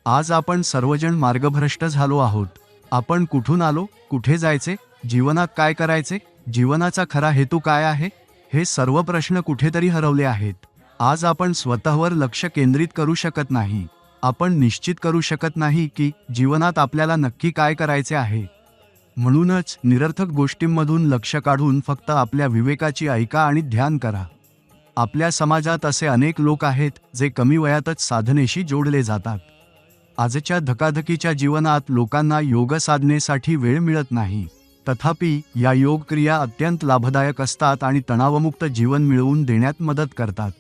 आज आपण सर्वजण मार्गभ्रष्ट झालो आहोत. आपण कुठून आलो, कुठे जायचे, जीवनात काय करायचे, जीवनाचा खरा हेतू काय आहे, हे सर्व प्रश्न कुठेतरी हरवले आहेत. आज आपण स्वतःवर लक्ष केंद्रित करू शकत नाही. आपण निश्चित करू शकत नाही की जीवनात आपल्याला नक्की काय करायचे आहे. म्हणूनच निरर्थक गोष्टींमधून लक्ष काढून फक्त आपल्या विवेकाची ऐका आणि ध्यान करा. आपल्या समाजात असे अनेक लोक आहेत जे कमी वयातच साधनेशी जोडले जातात. आजच्या धकाधकीच्या जीवनात लोकांना योग साधनेसाठी वेळ मिळत नाही. तथापि या योग क्रिया अत्यंत लाभदायक असतात आणि तणावमुक्त जीवन मिळवून देण्यात मदत करतात.